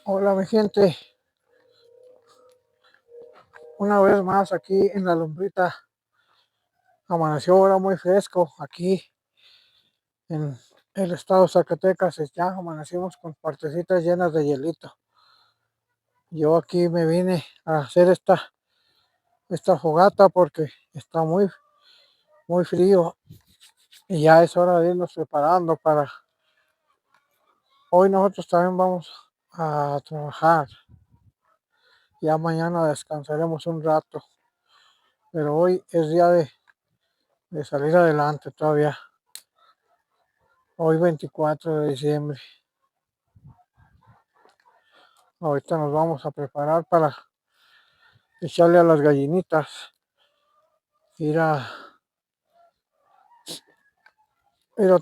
Hola mi gente, una vez más aquí en la lumbrita. Amaneció ahora muy fresco aquí en el estado de Zacatecas. Ya amanecimos con partecitas llenas de hielito. Yo aquí me vine a hacer esta fogata porque está muy frío y ya es hora de irnos preparando para hoy. Nosotros también vamos a trabajar. Ya mañana descansaremos un rato, pero hoy es día de salir adelante todavía. Hoy 24 de diciembre. Ahorita nos vamos a preparar para echarle a las gallinitas, ir a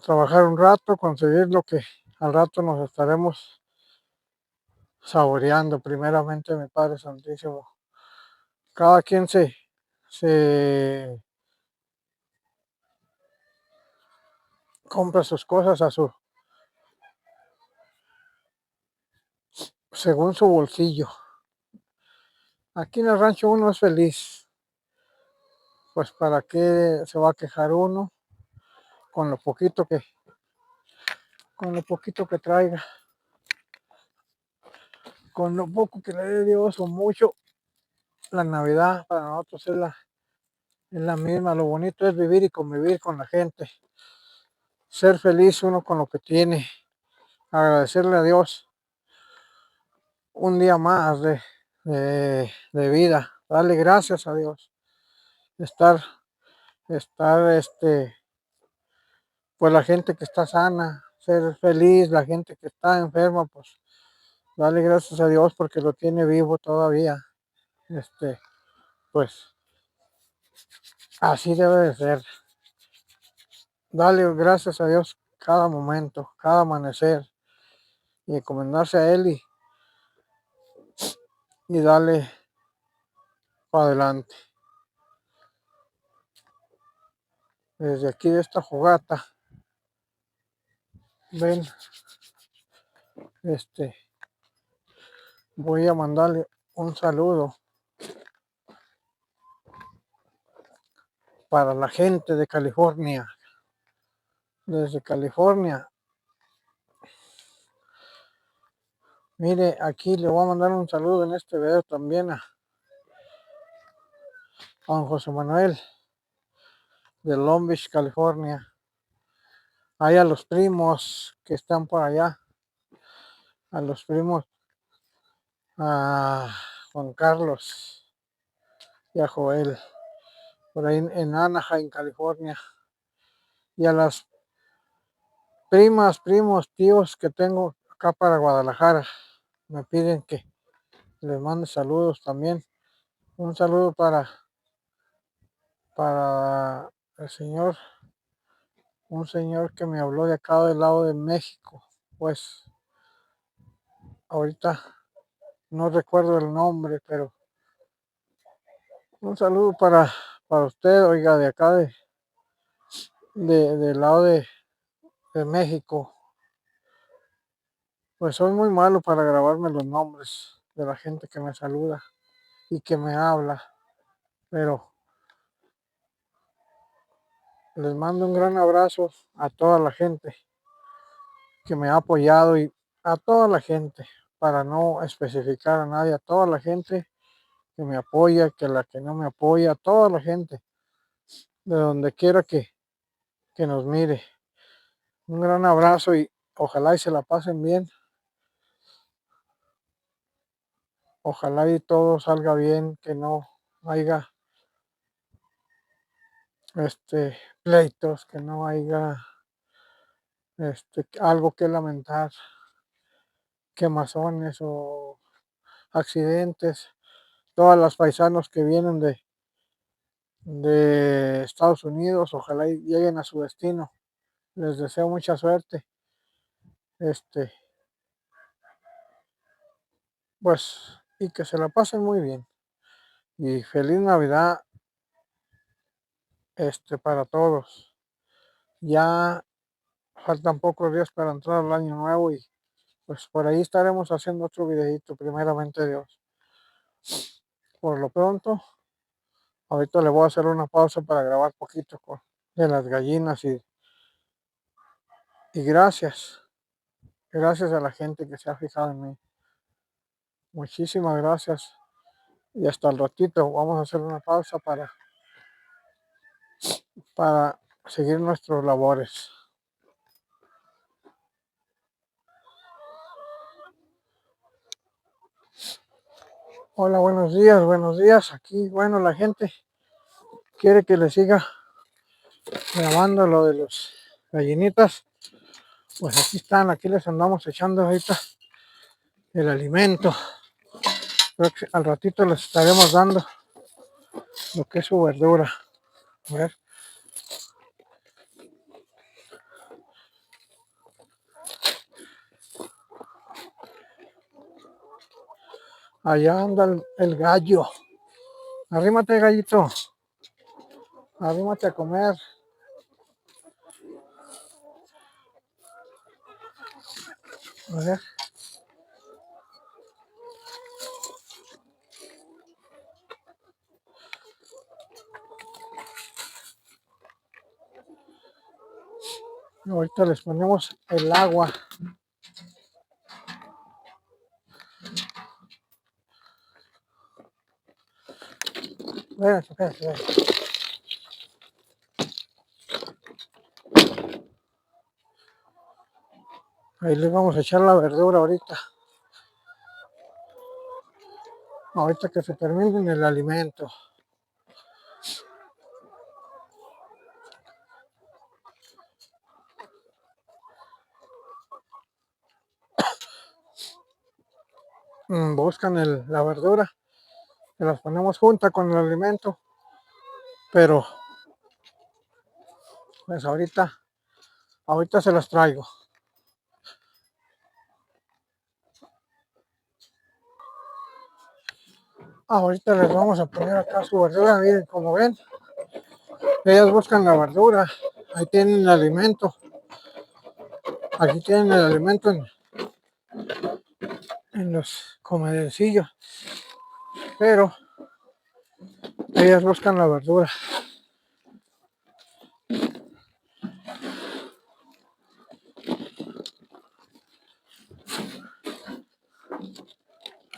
trabajar un rato, conseguir lo que al rato nos estaremos saboreando. Primeramente, mi Padre Santísimo. Cada quien se compra sus cosas según su bolsillo. Aquí en el rancho uno es feliz, pues para qué se va a quejar uno con lo poquito que traiga, con lo poco que le dé Dios o mucho. La Navidad para nosotros es la misma. Lo bonito es vivir y convivir con la gente, ser feliz uno con lo que tiene, agradecerle a Dios un día más de vida, darle gracias a Dios, estar, pues la gente que está sana, ser feliz. La gente que está enferma, pues darle gracias a Dios porque lo tiene vivo todavía. Pues así debe de ser. Darle gracias a Dios cada momento, cada amanecer, y encomendarse a Él y darle para adelante. Desde aquí de esta fogata, ven, voy a mandarle un saludo para la gente de California. Desde California, mire, aquí le voy a mandar un saludo en este video también a Juan José Manuel de Long Beach, California. Hay a los primos que están por allá, a los primos, a Juan Carlos y a Joel, por ahí en Anaheim, California, y a las primas, primos, tíos que tengo acá para Guadalajara. Me piden que les mande saludos también. Un saludo para el señor, un señor que me habló de acá del lado de México. Pues ahorita no recuerdo el nombre, pero un saludo para usted, oiga, de acá del lado de México. Pues soy muy malo para grabarme los nombres de la gente que me saluda y que me habla, pero les mando un gran abrazo a toda la gente que me ha apoyado y a toda la gente, para no especificar a nadie, a toda la gente que me apoya, que la que no me apoya, a toda la gente de donde quiera que nos mire. Un gran abrazo y ojalá y se la pasen bien. Ojalá y todo salga bien, que no haya pleitos, que no haya algo que lamentar, quemazones o accidentes. Todas las paisanos que vienen de Estados Unidos, ojalá y lleguen a su destino. Les deseo mucha suerte. Pues, y que se la pasen muy bien. Y feliz Navidad, para todos. Ya faltan pocos días para entrar al año nuevo y pues por ahí estaremos haciendo otro videito, primeramente Dios. Por lo pronto, ahorita le voy a hacer una pausa para grabar poquito de las gallinas y gracias a la gente que se ha fijado en mí. Muchísimas gracias y hasta el ratito vamos a hacer una pausa para seguir nuestras labores. Hola, buenos días. Aquí, bueno, la gente quiere que le siga grabando lo de los gallinitas. Pues aquí están, aquí les andamos echando ahorita el alimento. Creo que al ratito les estaremos dando lo que es su verdura. A ver. Allá anda el gallo. Arrímate, gallito. Arrímate a comer. A ver. Ahorita les ponemos el agua. Espérate. Ahí les vamos a echar la verdura ahorita. Ahorita que se terminen el alimento. Buscan la verdura. Se las ponemos junta con el alimento. Pero pues ahorita se las traigo. Ahorita les vamos a poner acá su verdura. Miren, como ven, ellas buscan la verdura. Ahí tienen el alimento. Aquí tienen el alimento en los comedercillos. Pero ellas buscan la verdura.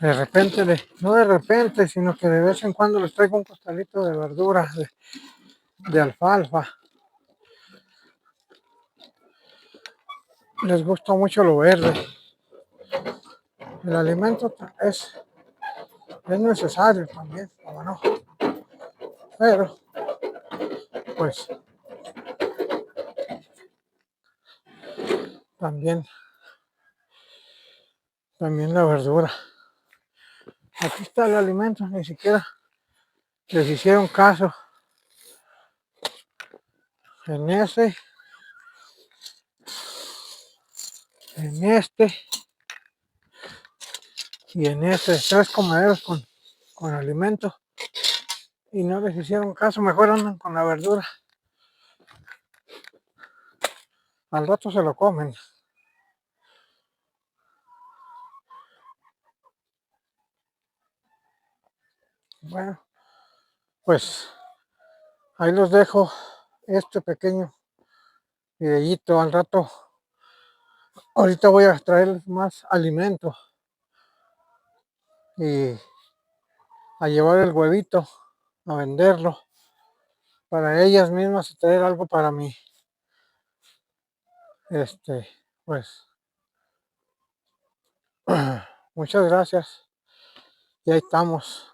De repente, no de repente, sino que de vez en cuando les traigo un costalito de verdura, de alfalfa. Les gusta mucho lo verde. El alimento es necesario también, como no. Pero, pues, también la verdura. Aquí está el alimento, ni siquiera les hicieron caso en este y en este, 3 comederos con alimento y no les hicieron caso, mejor andan con la verdura. Al rato se lo comen. Bueno, pues ahí los dejo este pequeño videíto. Al rato, ahorita voy a traerles más alimento y a llevar el huevito a venderlo para ellas mismas y traer algo para mí. Pues muchas gracias y ahí estamos.